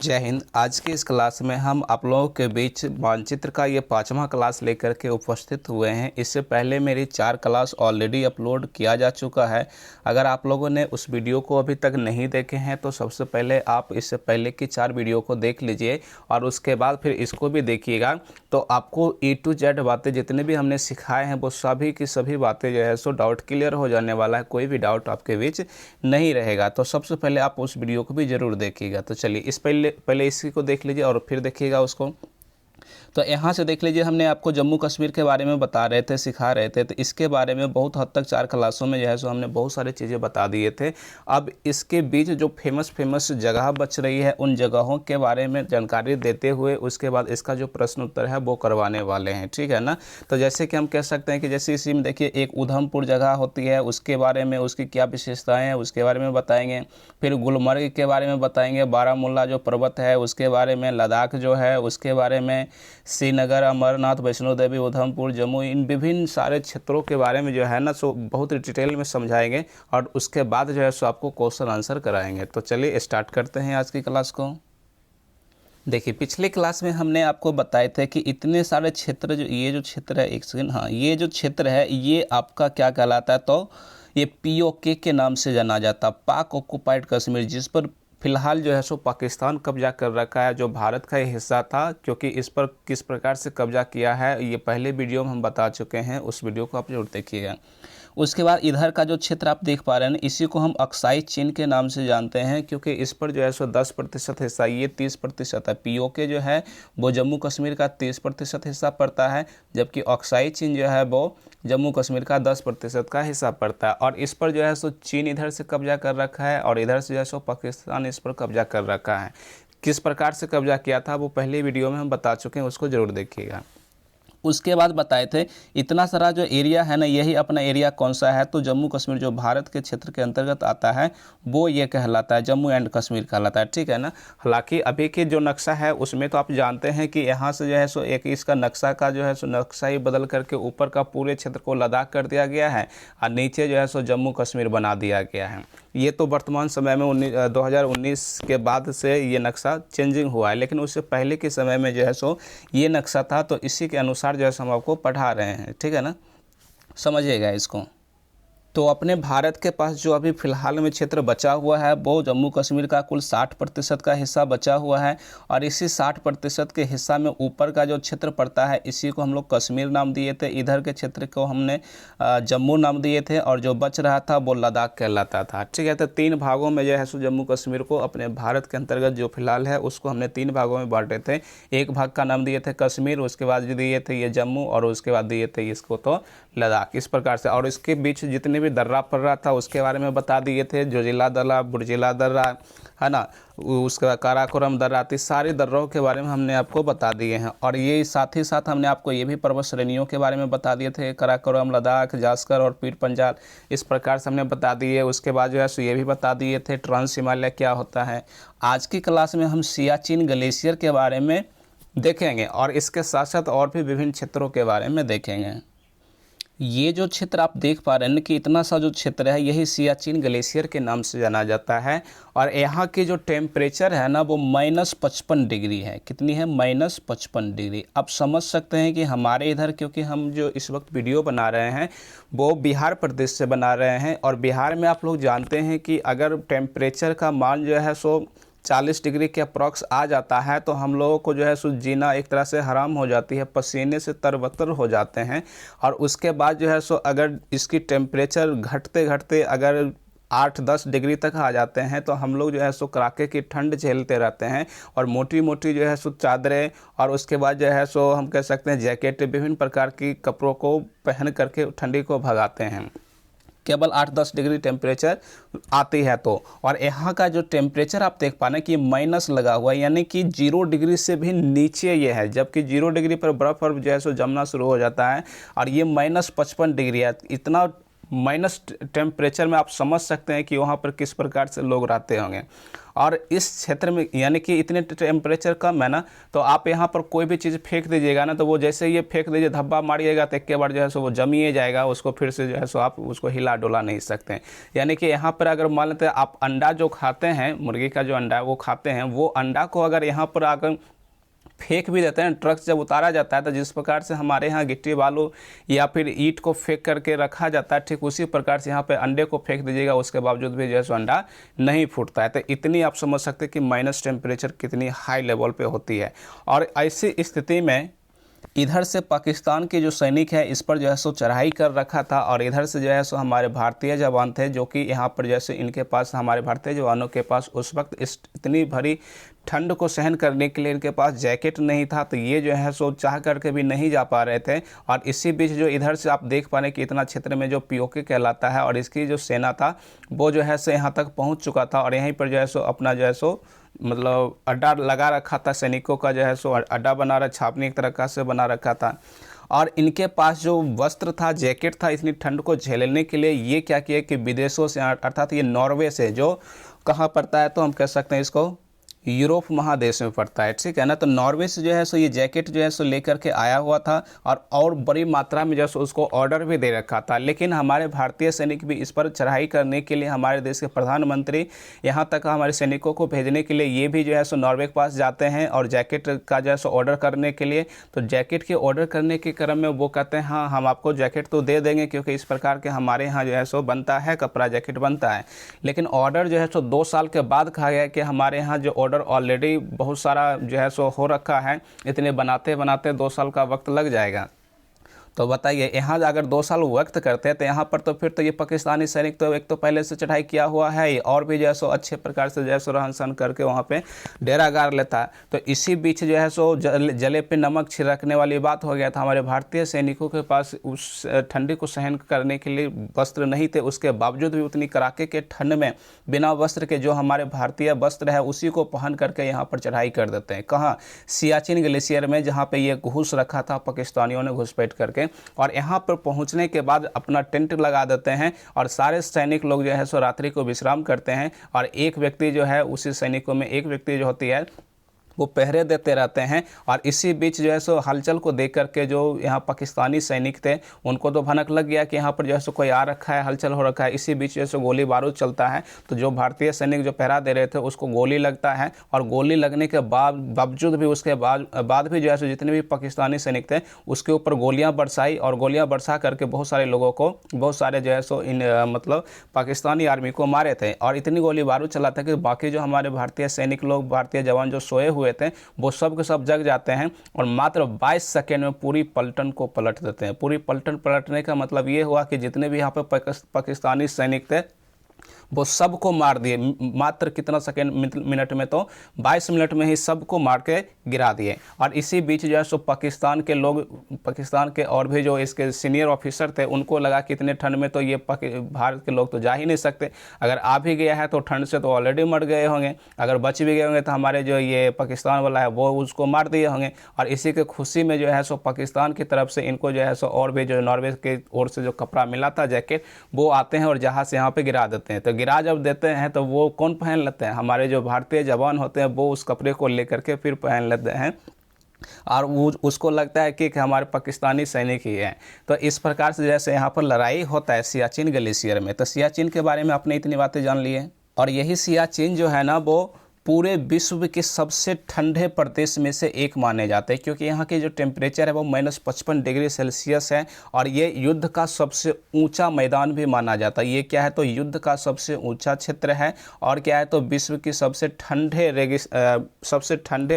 जय हिंद। आज की इस क्लास में हम आप लोगों के बीच मानचित्र का ये 5वां क्लास लेकर के उपस्थित हुए हैं। इससे पहले मेरी 4 क्लास ऑलरेडी अपलोड किया जा चुका है। अगर आप लोगों ने उस वीडियो को अभी तक नहीं देखे हैं तो सबसे पहले आप इससे पहले की 4 वीडियो को देख लीजिए और उसके बाद फिर इसको भी देखिएगा। तो आपको A to Z बातें जितने भी हमने सिखाए हैं वो सभी की सभी बातें जो है सो डाउट क्लियर हो जाने वाला है। कोई भी डाउट आपके बीच नहीं रहेगा। तो सबसे पहले आप उस वीडियो को भी ज़रूर देखिएगा। तो चलिए इस पहले इसी को देख लीजिए और फिर देखिएगा उसको। तो यहाँ से देख लीजिए, हमने आपको जम्मू कश्मीर के बारे में बता रहे थे, सिखा रहे थे। तो इसके बारे में बहुत हद तक 4 क्लासों में जो है सो हमने बहुत सारी चीज़ें बता दिए थे। अब इसके बीच जो फेमस जगह बच रही है उन जगहों के बारे में जानकारी देते हुए उसके बाद इसका जो प्रश्न उत्तर है वो करवाने वाले हैं, ठीक है ना। तो जैसे कि हम कह सकते हैं कि जैसे इसी में देखिए एक उधमपुर जगह होती है, उसके बारे में उसकी क्या विशेषताएँ हैं उसके बारे में बताएंगे। फिर गुलमर्ग के बारे में बताएंगे, बारामूला जो पर्वत है उसके बारे में, लद्दाख जो है उसके बारे में, श्रीनगर, अमरनाथ, वैष्णो देवी, उधमपुर, जम्मू, इन विभिन्न सारे क्षेत्रों के बारे में जो है ना सो बहुत डिटेल में समझाएंगे और उसके बाद जो है सो आपको क्वेश्चन आंसर कराएंगे। तो चलिए स्टार्ट करते हैं आज की क्लास को। देखिए पिछले क्लास में हमने आपको बताए थे कि इतने सारे क्षेत्र जो ये जो क्षेत्र है, एक सेकंड, हाँ, ये जो क्षेत्र है ये आपका क्या कहलाता है, तो ये POK के नाम से जाना जाता, पाक ऑक्युपाइड कश्मीर, जिस पर फिलहाल जो है सो पाकिस्तान कब्जा कर रखा है, जो भारत का हिस्सा था। क्योंकि इस पर किस प्रकार से कब्जा किया है ये पहले वीडियो में हम बता चुके हैं, उस वीडियो को आप जरूर देखिएगा। उसके बाद इधर का जो क्षेत्र आप देख पा रहे हैं इसी को हम अक्साई चीन के नाम से जानते हैं, क्योंकि इस पर जो है सो 10% हिस्सा, ये 30% है। POK जो है वो जम्मू कश्मीर का 30% हिस्सा पड़ता है, जबकि अक्साई चीन जो है वो जम्मू कश्मीर का 10% का हिस्सा पड़ता है। और इस पर जो है सो चीन इधर से कब्जा कर रखा है और इधर से जो है सो पाकिस्तान इस पर कब्जा कर रखा है। किस प्रकार से कब्जा किया था वो पहले वीडियो में हम बता चुके हैं, उसको ज़रूर देखिएगा। उसके बाद बताए थे इतना सारा जो एरिया है ना, यही अपना एरिया कौन सा है, तो जम्मू कश्मीर जो भारत के क्षेत्र के अंतर्गत आता है वो ये कहलाता है, जम्मू एंड कश्मीर कहलाता है, ठीक है ना। हालांकि अभी के जो नक्शा है उसमें तो आप जानते हैं कि यहाँ से जो है सो एक इसका नक्शा का जो है सो नक्शा ही बदल करके ऊपर का पूरे क्षेत्र को लद्दाख कर दिया गया है और नीचे जो है सो जम्मू कश्मीर बना दिया गया है। ये तो वर्तमान समय में 2019 के बाद से ये नक्शा चेंजिंग हुआ है, लेकिन उससे पहले के समय में जो है सो ये नक्शा था। तो इसी के अनुसार जो है हम आपको पढ़ा रहे हैं, ठीक है ना, समझिएगा इसको। तो अपने भारत के पास जो अभी फ़िलहाल में क्षेत्र बचा हुआ है वो जम्मू कश्मीर का कुल 60% का हिस्सा बचा हुआ है और इसी 60% के हिस्सा में ऊपर का जो क्षेत्र पड़ता है इसी को हम लोग कश्मीर नाम दिए थे, इधर के क्षेत्र को हमने जम्मू नाम दिए थे और जो बच रहा था वो लद्दाख कहलाता था, ठीक है। तो 3 भागों में जो है सो जम्मू कश्मीर को अपने भारत के अंतर्गत जो फिलहाल है उसको हमने 3 भागों में बांटे थे। एक भाग का नाम दिए थे कश्मीर, उसके बाद जो दिए थे ये जम्मू और उसके बाद दिए थे इसको तो लद्दाख, इस प्रकार से। और इसके बीच जितने भी दर्रा पड़ रहा था उसके बारे में बता दिए थे, जोजिला दर्रा, बुर्जिला दर्रा है ना, उसके बाद काराकोरम दर्रा, तो सारे दर्रों के बारे में हमने आपको बता दिए हैं। और ये साथ ही साथ हमने आपको ये भी पर्वत श्रेणियों के बारे में बता दिए थे, काराकोरम, लद्दाख, जास्कर और पीर पंजाल, इस प्रकार से हमने बता दिए। उसके बाद जो है सो ये भी बता दिए थे ट्रांस हिमालय क्या होता है। आज की क्लास में हम सियाचिन ग्लेशियर के बारे में देखेंगे और इसके साथ साथ और भी विभिन्न क्षेत्रों के बारे में देखेंगे। ये जो क्षेत्र आप देख पा रहे हैं कि इतना सा जो क्षेत्र है यही सियाचिन ग्लेशियर के नाम से जाना जाता है और यहाँ की जो टेम्परेचर है ना वो -55 डिग्री है। कितनी है? -55 डिग्री। आप समझ सकते हैं कि हमारे इधर, क्योंकि हम जो इस वक्त वीडियो बना रहे हैं वो बिहार प्रदेश से बना रहे हैं और बिहार में आप लोग जानते हैं कि अगर टेम्परेचर का मान जो है सो 40 डिग्री के अप्रॉक्स आ जाता है तो हम लोगों को जो है सो जीना एक तरह से हराम हो जाती है, पसीने से तरबतर हो जाते हैं। और उसके बाद जो है सो अगर इसकी टेम्परेचर घटते घटते अगर 8-10 डिग्री तक आ जाते हैं तो हम लोग जो है सो कड़ाके की ठंड झेलते रहते हैं और मोटी मोटी जो है सो चादरें और उसके बाद जो है सो हम कह सकते हैं जैकेट, विभिन्न प्रकार की कपड़ों को पहन करके ठंडी को भगाते हैं। केवल 8-10 डिग्री टेम्परेचर आती है तो। और यहाँ का जो टेम्परेचर आप देख पा रहे हैं कि माइनस लगा हुआ है, यानी कि 0 डिग्री से भी नीचे ये है, जबकि 0 डिग्री पर बर्फ़ जो है सो जमना शुरू हो जाता है और ये -55 डिग्री है। इतना माइनस टेम्परेचर में आप समझ सकते हैं कि वहाँ पर किस प्रकार से लोग रहते होंगे। और इस क्षेत्र में यानी कि इतने टेम्परेचर कम है ना, तो आप यहाँ पर कोई भी चीज़ फेंक दीजिएगा ना, तो वो जैसे ये फेंक दीजिए, धब्बा मारिएगा तो एक के बार जो है सो वो जमिए जाएगा, उसको फिर से जो है सो आप उसको हिला डुला नहीं सकते हैं। यानी कि यहाँ पर अगर मान लेते हैं आप अंडा जो खाते हैं, मुर्गी का जो अंडा है वो खाते हैं, वो अंडा को अगर यहाँ पर अगर फेंक भी देते हैं, ट्रक से जब उतारा जाता है तो जिस प्रकार से हमारे यहाँ गिट्टी बालू या फिर ईंट को फेंक करके रखा जाता है, ठीक उसी प्रकार से यहाँ पे अंडे को फेंक दीजिएगा, उसके बावजूद भी जैसे अंडा नहीं फूटता है। तो इतनी आप समझ सकते हैं कि माइनस टेम्परेचर कितनी हाई लेवल पे होती है। और ऐसी स्थिति में इधर से पाकिस्तान के जो सैनिक हैं इस पर जो है सो चढ़ाई कर रखा था, और इधर से जो है सो हमारे भारतीय जवान थे, जो कि यहाँ पर जैसे इनके पास, हमारे भारतीय जवानों के पास उस वक्त इतनी भरी ठंड को सहन करने के लिए इनके पास जैकेट नहीं था, तो ये जो है सो चाह करके भी नहीं जा पा रहे थे। और इसी बीच जो इधर से आप देख पा रहे हैं कि इतना क्षेत्र में जो पीओके कहलाता है और इसकी जो सेना था वो जो है सो यहाँ तक पहुँच चुका था, और यहीं पर जो है सो अपना जो है सो मतलब अड्डा लगा रखा था, सैनिकों का जो है सो अड्डा बना रहा, छावनी एक तरह से बना रखा था। और इनके पास जो वस्त्र था, जैकेट था, इतनी ठंड को झेलने के लिए ये क्या किया कि विदेशों से, अर्थात ये नॉर्वे से, जो कहाँ पड़ता है तो हम कह सकते हैं इसको यूरोप महादेश में पड़ता है, ठीक है ना। तो नॉर्वे से जो है सो ये जैकेट जो है सो लेकर के आया हुआ था, और बड़ी मात्रा में जो है उसको ऑर्डर भी दे रखा था। लेकिन हमारे भारतीय सैनिक भी इस पर चढ़ाई करने के लिए, हमारे देश के प्रधानमंत्री यहाँ तक हमारे सैनिकों को भेजने के लिए ये भी जो है सो नॉर्वे के पास जाते हैं और जैकेट का जो है सो ऑर्डर करने के लिए। तो जैकेट के ऑर्डर करने के क्रम में वो कहते हैं हाँ हम आपको जैकेट तो दे देंगे, क्योंकि इस प्रकार के हमारे यहाँ जो है सो बनता है, कपड़ा जैकेट बनता है। लेकिन ऑर्डर जो है सो 2 साल के बाद कहा गया कि हमारे यहाँ जो ऑर्डर ऑलरेडी बहुत सारा जो है सो हो रखा है, इतने बनाते बनाते 2 साल का वक्त लग जाएगा। तो बताइए, यहाँ अगर 2 साल वक्त करते हैं तो यहाँ पर तो फिर तो ये पाकिस्तानी सैनिक तो एक तो पहले से चढ़ाई किया हुआ है, और भी जो है सो अच्छे प्रकार से जो है सो रहन सहन करके वहाँ पे डेरा गाड़ लेता है। तो इसी बीच जो है सो जले पे नमक छिड़कने वाली बात हो गया था। हमारे भारतीय सैनिकों के पास उस ठंडी को सहन करने के लिए वस्त्र नहीं थे, उसके बावजूद भी उतनी कड़ाके के ठंड में बिना वस्त्र के जो हमारे भारतीय वस्त्र है उसी को पहन करके यहाँ पर चढ़ाई कर देते हैं। कहाँ? सियाचिन ग्लेशियर में, जहाँ पे ये घुस रखा था पाकिस्तानियों ने घुसपैठ करके, और यहाँ पर पहुँचने के बाद अपना टेंट लगा देते हैं, और सारे सैनिक लोग जो है सो रात्रि को विश्राम करते हैं। और एक व्यक्ति जो है, उसी सैनिकों में एक व्यक्ति जो होती है वो पहरे देते रहते हैं। और इसी बीच जो है सो हलचल को देख करके जो यहाँ पाकिस्तानी सैनिक थे उनको तो भनक लग गया कि यहाँ पर जो है सो कोई आ रखा है, हलचल हो रखा है। इसी बीच जो है सो गोली बारूद चलता है, तो जो भारतीय सैनिक जो पहरा दे रहे थे उसको गोली लगता है, और गोली लगने के बावजूद भी, उसके बाद भी जो है सो जितने भी पाकिस्तानी सैनिक थे उसके ऊपर गोलियाँ बरसाई, और गोलियाँ बरसा करके बहुत सारे लोगों को, बहुत सारे जो है सो मतलब पाकिस्तानी आर्मी को मारे थे। और इतनी गोली बारूद चला था कि बाकी जो हमारे भारतीय सैनिक लोग, भारतीय जवान जो सोए हुए थे वो सब के सब जग जाते हैं, और मात्र 22 सेकेंड में पूरी पलटन को पलट देते हैं। पूरी पलटन पलटने का मतलब ये हुआ कि जितने भी यहाँ पे पाकिस्तानी सैनिक थे वो सबको मार दिए। मात्र कितना सेकेंड, मिनट में, तो 22 मिनट में ही सबको मार के गिरा दिए। और इसी बीच जो है सो पाकिस्तान के लोग, पाकिस्तान के और भी जो इसके सीनियर ऑफिसर थे उनको लगा कि इतने ठंड में तो ये भारत के लोग तो जा ही नहीं सकते, अगर आ भी गया है तो ठंड से तो ऑलरेडी मर गए होंगे, अगर बच भी गए होंगे तो हमारे जो ये पाकिस्तान वाला है वो उसको मार दिए होंगे। और इसी के खुशी में जो है सो पाकिस्तान की तरफ से इनको जो है सो और भी जो नॉर्वे के ओर से जो कपड़ा मिला था, जैकेट, वो आते हैं और जहाज़ से यहाँ पे गिरा देते हैं। तो गिरा जब देते हैं तो वो कौन पहन लेते हैं? हमारे जो भारतीय जवान होते हैं वो उस कपड़े को लेकर के फिर पहन लेते हैं, और वो उसको लगता है कि हमारे पाकिस्तानी सैनिक ही हैं। तो इस प्रकार से जैसे यहाँ पर लड़ाई होता है सियाचिन ग्लेशियर में। तो सियाचिन के बारे में आपने इतनी बातें जान ली है, और यही सियाचिन जो है ना वो पूरे विश्व के सबसे ठंडे प्रदेश में से एक माने जाते हैं, क्योंकि यहाँ की जो टेम्परेचर है वो -55 डिग्री सेल्सियस है, और ये युद्ध का सबसे ऊंचा मैदान भी माना जाता है। ये क्या है? तो युद्ध का सबसे ऊंचा क्षेत्र है, और क्या है तो विश्व की सबसे ठंडे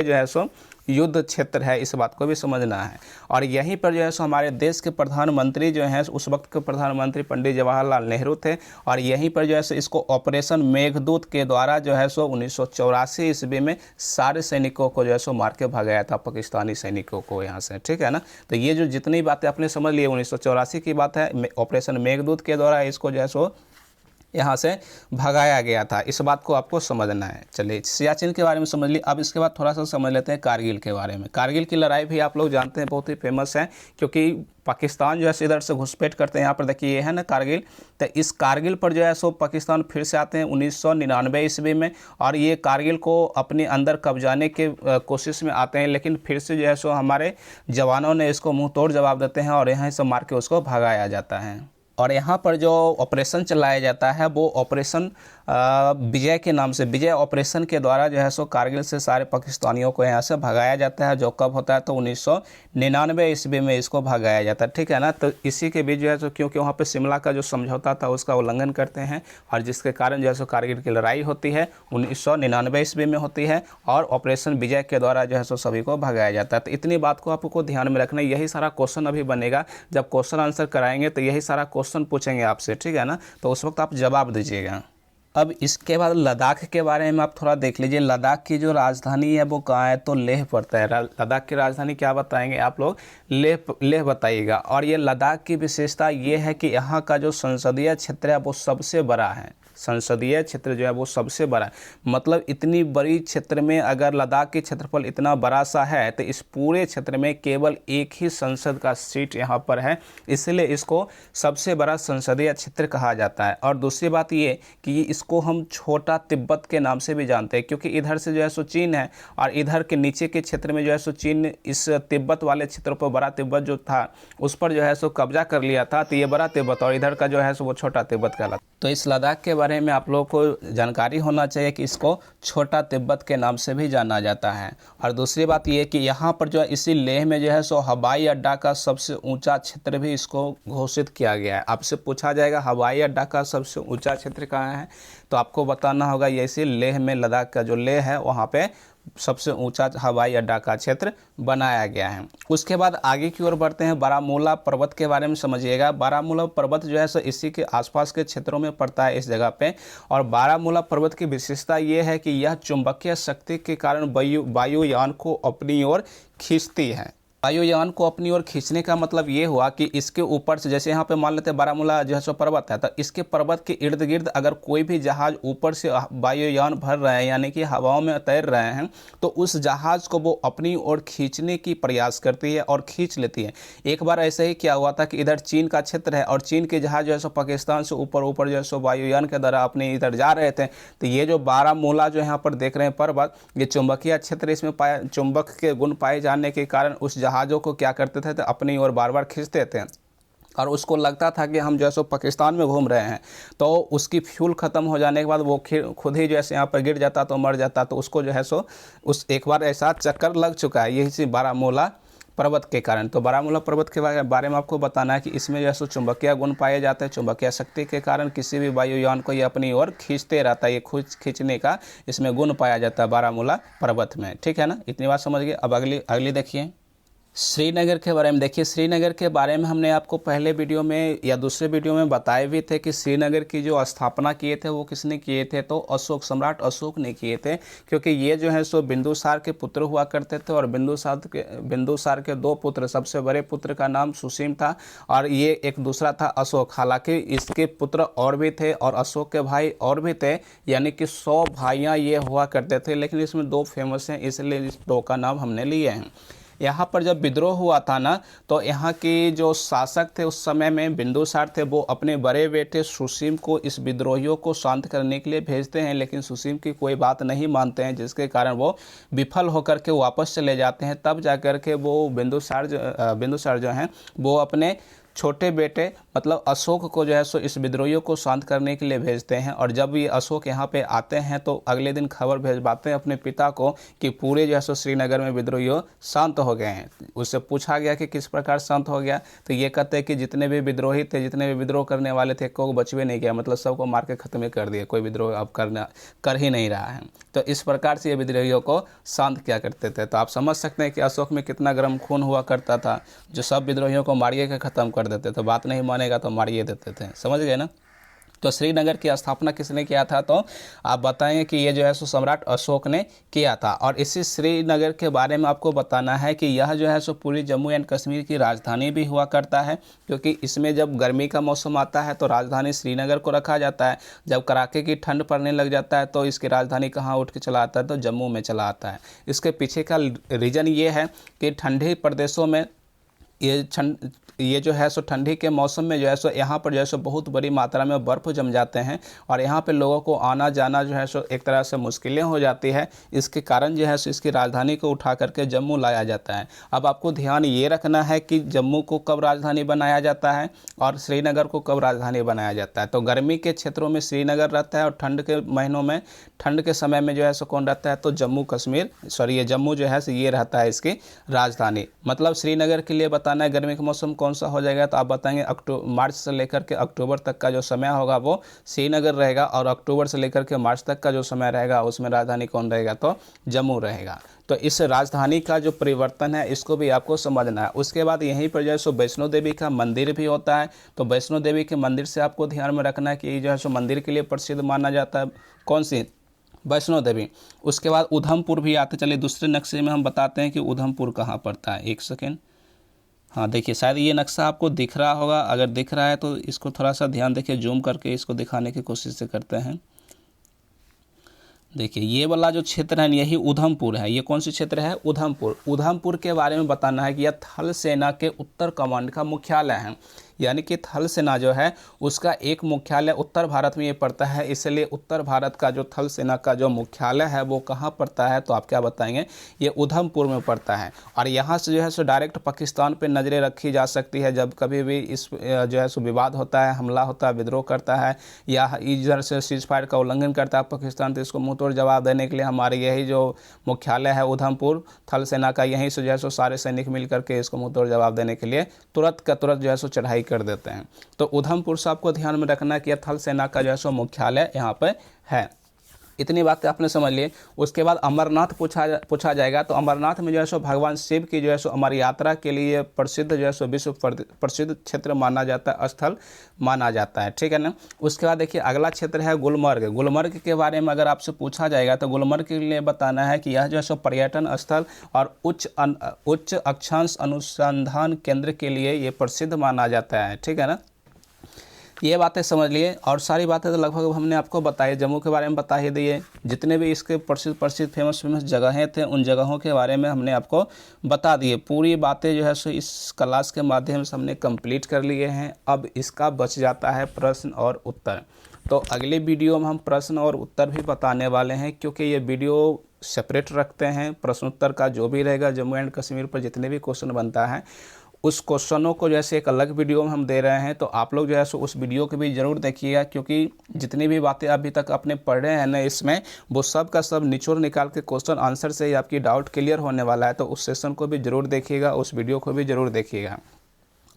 जो है सो युद्ध क्षेत्र है। इस बात को भी समझना है। और यहीं पर जो है सो हमारे देश के प्रधानमंत्री जो हैं, उस वक्त के प्रधानमंत्री पंडित जवाहरलाल नेहरू थे, और यहीं पर जो है सो इसको ऑपरेशन मेघदूत के द्वारा जो है सो 1984 ईस्वी में सारे सैनिकों को जो है सो मार के भगाया था, पाकिस्तानी सैनिकों को यहाँ से, ठीक है ना। तो ये जो जितनी बातें आपने समझ ली 1984 की बात है, ऑपरेशन मेघदूत के द्वारा इसको जो है सो यहाँ से भगाया गया था। इस बात को आपको समझना है। चलिए, सियाचिन के बारे में समझ ली। अब इसके बाद थोड़ा सा समझ लेते हैं कारगिल के बारे में। कारगिल की लड़ाई भी आप लोग जानते हैं, बहुत ही फेमस है, क्योंकि पाकिस्तान जो है इधर से घुसपैठ करते हैं। यहाँ पर देखिए ये है ना कारगिल, तो इस कारगिल पर जो है सो पाकिस्तान फिर से आते हैं 1999 ईस्वी में, और ये कारगिल को अपने अंदर कब्जाने के कोशिश में आते हैं, लेकिन फिर से जो है सो हमारे जवानों ने इसको मुंह तोड़ जवाब देते हैं और यहाँ से मार के उसको भगाया जाता है। और यहाँ पर जो ऑपरेशन चलाया जाता है वो ऑपरेशन विजय के नाम से, विजय ऑपरेशन के द्वारा जो है सो कारगिल से सारे पाकिस्तानियों को यहाँ से भगाया जाता है। जो कब होता है तो 1999 ईस्वी में इसको भगाया जाता है, ठीक है ना। तो इसी के बीच जो है सो, क्योंकि वहाँ पे शिमला का जो समझौता था उसका उल्लंघन करते हैं, और जिसके कारण जो है सो कारगिल की लड़ाई होती है 1999 ईस्वी में होती है, और ऑपरेशन विजय के द्वारा जो है सो सभी को भगाया जाता है। तो इतनी बात को आपको ध्यान में रखना। यही सारा क्वेश्चन अभी बनेगा, जब क्वेश्चन आंसर कराएंगे तो यही सारा क्वेश्चन पूछेंगे आपसे, ठीक है ना। तो उस वक्त आप जवाब दीजिएगा। अब इसके बाद लद्दाख के बारे में आप थोड़ा देख लीजिए। लद्दाख की जो राजधानी है वो कहाँ है, तो लेह पड़ता है। लद्दाख की राजधानी क्या बताएंगे आप लोग, लेह बताइएगा। और ये लद्दाख की विशेषता ये है कि यहाँ का जो संसदीय क्षेत्र है वो सबसे बड़ा है। संसदीय क्षेत्र जो है वो सबसे बड़ा है, मतलब इतनी बड़ी क्षेत्र में अगर लद्दाख की क्षेत्रफल इतना बड़ा सा है तो इस पूरे क्षेत्र में केवल एक ही संसद का सीट यहाँ पर है, इसलिए इसको सबसे बड़ा संसदीय क्षेत्र कहा जाता है। और दूसरी बात ये कि इसको हम छोटा तिब्बत के नाम से भी जानते हैं, क्योंकि इधर से जो है सो चीन है और इधर के नीचे के क्षेत्र में जो है सो चीन इस तिब्बत वाले क्षेत्र पर, बड़ा तिब्बत जो था उस पर जो है सो कब्जा कर लिया था, तो ये बड़ा तिब्बत और इधर का जो है सो वो छोटा तिब्बत कहलाता। तो इस लद्दाख के बारे में आप लोगों को जानकारी होना चाहिए कि इसको छोटा तिब्बत के नाम से भी जाना जाता है। और दूसरी बात ये कि यहाँ पर जो है इसी लेह में जो है सो हवाई अड्डा का सबसे ऊंचा क्षेत्र भी इसको घोषित किया गया है। आपसे पूछा जाएगा हवाई अड्डा का सबसे ऊंचा क्षेत्र कहाँ है, तो आपको बताना होगा ये इसी लेह में, लद्दाख का जो लेह है वहाँ पे सबसे ऊंचा हवाई अड्डा का क्षेत्र बनाया गया है। उसके बाद आगे की ओर बढ़ते हैं। बारामूला पर्वत के बारे में समझिएगा। बारामूला पर्वत जो है सो इसी के आसपास के क्षेत्रों में पड़ता है, इस जगह पे। और बारामूला पर्वत की विशेषता ये है कि यह चुंबकीय शक्ति के कारण वायुयान को अपनी ओर खींचती है। वायुयान को अपनी ओर खींचने का मतलब ये हुआ कि इसके ऊपर से, जैसे यहाँ पे मान लेते हैं बारामूला जो है सो पर्वत है, तो इसके पर्वत के इर्द गिर्द अगर कोई भी जहाज ऊपर से वायुयान भर रहे हैं, यानी कि हवाओं में तैर रहे हैं, तो उस जहाज को वो अपनी ओर खींचने की प्रयास करती है और खींच लेती है। एक बार ऐसे ही क्या हुआ था कि इधर चीन का क्षेत्र है और चीन के जहाज जो है सो पाकिस्तान से ऊपर जो है सो वायुयान के द्वारा अपने इधर जा रहे थे। तो ये जो बारामूला जो यहाँ पर देख रहे हैं पर्वत, ये चुंबकीय क्षेत्र, इसमें चुंबक के गुण पाए जाने के कारण उस जहाज़ों को क्या करते थे तो अपनी ओर बार बार खींचते थे, और उसको लगता था कि हम जो है सो पाकिस्तान में घूम रहे हैं, तो उसकी फ्यूल ख़त्म हो जाने के बाद वो खुद ही जैसे यहाँ पर गिर जाता तो मर जाता। तो उसको जो है सो उस एक बार ऐसा चक्कर लग चुका है यही से बारामूला पर्वत के कारण। तो बारामूला पर्वत के बारे में आपको बताना है कि इसमें जो है सो चुंबकीय गुण पाए जाते हैं। चुंबकीय शक्ति के कारण किसी भी वायुयान को ये अपनी ओर खींचते रहता है, ये खींचने का इसमें गुण पाया जाता है बारामूला पर्वत में, ठीक है ना। इतनी बात समझ गए। अब अगली देखिए श्रीनगर के बारे में। देखिए श्रीनगर के बारे में हमने आपको पहले वीडियो में या दूसरे वीडियो में बताए भी थे कि श्रीनगर की जो स्थापना किए थे वो किसने किए थे, तो अशोक, सम्राट अशोक ने किए थे। क्योंकि ये जो है सो बिंदुसार के पुत्र हुआ करते थे, और बिंदुसार के दो पुत्र, सबसे बड़े पुत्र का नाम सुसीम था और ये एक दूसरा था अशोक। हालांकि इसके पुत्र और भी थे और अशोक के भाई और भी थे, यानी कि 100 भाइयाँ ये हुआ करते थे, लेकिन इसमें 2 फेमस हैं, इसलिए इस 2 का नाम हमने लिए हैं। यहाँ पर जब विद्रोह हुआ था ना, तो यहाँ के जो शासक थे उस समय में बिंदुसार थे, वो अपने बड़े बेटे सुसीम को इस विद्रोहियों को शांत करने के लिए भेजते हैं, लेकिन सुसीम की कोई बात नहीं मानते हैं, जिसके कारण वो विफल होकर के वापस चले जाते हैं। तब जाकर के वो बिंदुसार जो हैं वो अपने छोटे बेटे मतलब अशोक को जो है सो इस विद्रोहियों को शांत करने के लिए भेजते हैं। और जब ये अशोक यहाँ पे आते हैं तो अगले दिन खबर भेजवाते हैं अपने पिता को कि पूरे जो है सो श्रीनगर में विद्रोहियों शांत हो गए हैं। उससे पूछा गया कि किस प्रकार शांत हो गया, तो ये कहते हैं कि जितने भी विद्रोही थे, जितने भी विद्रोह करने वाले थे, कोई बचवे नहीं गया, मतलब सबको मार के खत्म कर दिया, कोई विद्रोह अब कर ही नहीं रहा है। तो इस प्रकार से ये विद्रोहियों को शांत किया करते थे। तो आप समझ सकते हैं कि अशोक में कितना गर्म खून हुआ करता था, जो सब विद्रोहियों को मारिए के ख़त्म कर देते थे, बात नहीं मानेगा तो मारिए देते थे, समझ गए ना। तो श्रीनगर की स्थापना किसने किया था? तो आप बताएंगे कि ये जो है सो सम्राट अशोक ने किया था। और इसी श्रीनगर के बारे में आपको बताना है कि यह जो है सो पूरी जम्मू एंड कश्मीर की राजधानी भी हुआ करता है, क्योंकि इसमें जब गर्मी का मौसम आता है तो राजधानी श्रीनगर को रखा जाता है। जब कड़ाके की ठंड पड़ने लग जाता है तो इसकी राजधानी कहाँ उठ के चला आता है? तो जम्मू में चला आता है। इसके पीछे का रीज़न ये है कि ठंडे प्रदेशों में ये जो है सो ठंडी के मौसम में जो है सो यहाँ पर जो है सो बहुत बड़ी मात्रा में बर्फ़ जम जाते हैं और यहाँ पे लोगों को आना जाना जो है सो एक तरह से मुश्किलें हो जाती है। इसके कारण जो है सो इसकी राजधानी को उठा करके जम्मू लाया जाता है। अब आपको ध्यान ये रखना है कि जम्मू को कब राजधानी बनाया जाता है और श्रीनगर को कब राजधानी बनाया जाता है। तो गर्मी के क्षेत्रों में श्रीनगर रहता है और ठंड के महीनों में, ठंड के समय में जो है सो कौन रहता है? तो ये जम्मू जो है सो ये रहता है इसकी राजधानी। मतलब श्रीनगर के लिए बताना है गर्मी का मौसम कौन सा हो जाएगा, तो आप बताएंगे मार्च से लेकर के अक्टूबर तक का जो समय होगा वो श्रीनगर रहेगा, और अक्टूबर से लेकर के मार्च तक का जो समय रहेगा उसमें राजधानी कौन रहेगा? तो जम्मू रहेगा। तो इस राजधानी का जो परिवर्तन है इसको भी आपको समझना है। उसके बाद यहीं पर जो है सो वैष्णो देवी का मंदिर भी होता है। तो वैष्णो देवी के मंदिर से आपको ध्यान में रखना है कि ये जो है सो मंदिर के लिए प्रसिद्ध माना जाता है। कौन सी? वैष्णो देवी। उसके बाद उधमपुर भी आते, चलिए दूसरे नक्शे में हम बताते हैं कि उधमपुर कहाँ पड़ता है। एक सेकेंड, हाँ देखिए शायद ये नक्शा आपको दिख रहा होगा। अगर दिख रहा है तो इसको थोड़ा सा ध्यान देखिए, जूम करके इसको दिखाने की कोशिश करते हैं। देखिए ये वाला जो क्षेत्र है यही उधमपुर है। ये कौन सी क्षेत्र है? उधमपुर। उधमपुर के बारे में बताना है कि यह थल सेना के उत्तर कमांड का मुख्यालय है। यानी कि थल सेना जो है उसका एक मुख्यालय उत्तर भारत में ये पड़ता है, इसलिए उत्तर भारत का जो थल सेना का जो मुख्यालय है वो कहाँ पड़ता है? तो आप क्या बताएंगे? ये उधमपुर में पड़ता है। और यहाँ से जो है सो डायरेक्ट पाकिस्तान पे नज़रें रखी जा सकती है। जब कभी भी इस जो है सो विवाद होता है, हमला होता है, विद्रोह करता है या इधर से सीज फायर का उल्लंघन करता है पाकिस्तान, तो इसको मुँह तोड़ जवाब देने के लिए हमारे यही जो मुख्यालय है उधमपुर थल सेना का, यहीं से जो है सो सारे सैनिक मिल करके इसको मुँह तोड़ जवाब देने के लिए तुरंत का तुरंत जो है सो चढ़ाई कर देते हैं। तो उधमपुर से आपको ध्यान में रखना है कि थल सेना का जो है सो मुख्यालय यहाँ पे है। इतनी बातें आपने समझ लिए। उसके बाद अमरनाथ पूछा जाएगा। तो अमरनाथ में जो है सो भगवान शिव की जो है सो अमर यात्रा के लिए प्रसिद्ध जो है सो विश्व प्रसिद्ध क्षेत्र माना जाता है, स्थल माना जाता है, ठीक है ना। उसके बाद देखिए अगला क्षेत्र है गुलमर्ग। गुलमर्ग के बारे में अगर आपसे पूछा जाएगा तो गुलमर्ग के लिए बताना है कि यह जो है सो पर्यटन स्थल और उच्च अक्षांश अनुसंधान केंद्र के लिए ये प्रसिद्ध माना जाता है, ठीक है ना। ये बातें समझ लिए और सारी बातें तो लगभग हमने आपको बताई। जम्मू के बारे में बता ही दिए, जितने भी इसके प्रसिद्ध फेमस जगहें थे उन जगहों के बारे में हमने आपको बता दिए। पूरी बातें जो है सो इस क्लास के माध्यम से हमने कंप्लीट कर लिए हैं। अब इसका बच जाता है प्रश्न और उत्तर। तो अगले वीडियो में हम प्रश्न और उत्तर भी बताने वाले हैं, क्योंकि ये वीडियो सेपरेट रखते हैं। प्रश्न उत्तर का जो भी रहेगा जम्मू एंड कश्मीर पर जितने भी क्वेश्चन बनता है उस क्वेश्चनों को जैसे एक अलग वीडियो में हम दे रहे हैं। तो आप लोग जो है सो उस वीडियो को भी ज़रूर देखिएगा, क्योंकि जितनी भी बातें अभी तक आपने पढ़ रहे हैं ना इसमें वो सब का सब निचोड़ निकाल के क्वेश्चन आंसर से ही आपकी डाउट क्लियर होने वाला है। तो उस सेशन को भी ज़रूर देखिएगा, उस वीडियो को भी ज़रूर देखिएगा।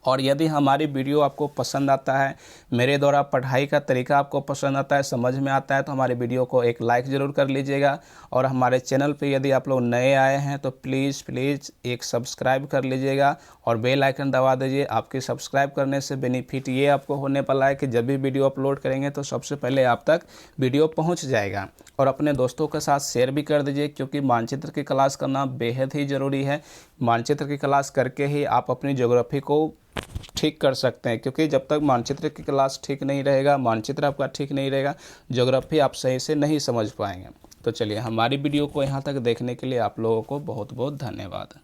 और यदि हमारी वीडियो आपको पसंद आता है, मेरे द्वारा पढ़ाई का तरीका आपको पसंद आता है, समझ में आता है, तो हमारे वीडियो को एक लाइक ज़रूर कर लीजिएगा। और हमारे चैनल पे यदि आप लोग नए आए हैं तो प्लीज़ एक सब्सक्राइब कर लीजिएगा और बेल आइकन दबा दीजिए। आपके सब्सक्राइब करने से बेनिफिट ये आपको होने वाला है कि जब भी वीडियो अपलोड करेंगे तो सबसे पहले आप तक वीडियो पहुँच जाएगा। और अपने दोस्तों के साथ शेयर भी कर दीजिए, क्योंकि मानचित्र की क्लास करना बेहद ही ज़रूरी है। मानचित्र की क्लास करके ही आप अपनी ज्योग्राफी को ठीक कर सकते हैं, क्योंकि जब तक मानचित्र की क्लास ठीक नहीं रहेगा, मानचित्र आपका ठीक नहीं रहेगा, ज्योग्राफी आप सही से नहीं समझ पाएंगे। तो चलिए हमारी वीडियो को यहाँ तक देखने के लिए आप लोगों को बहुत बहुत धन्यवाद।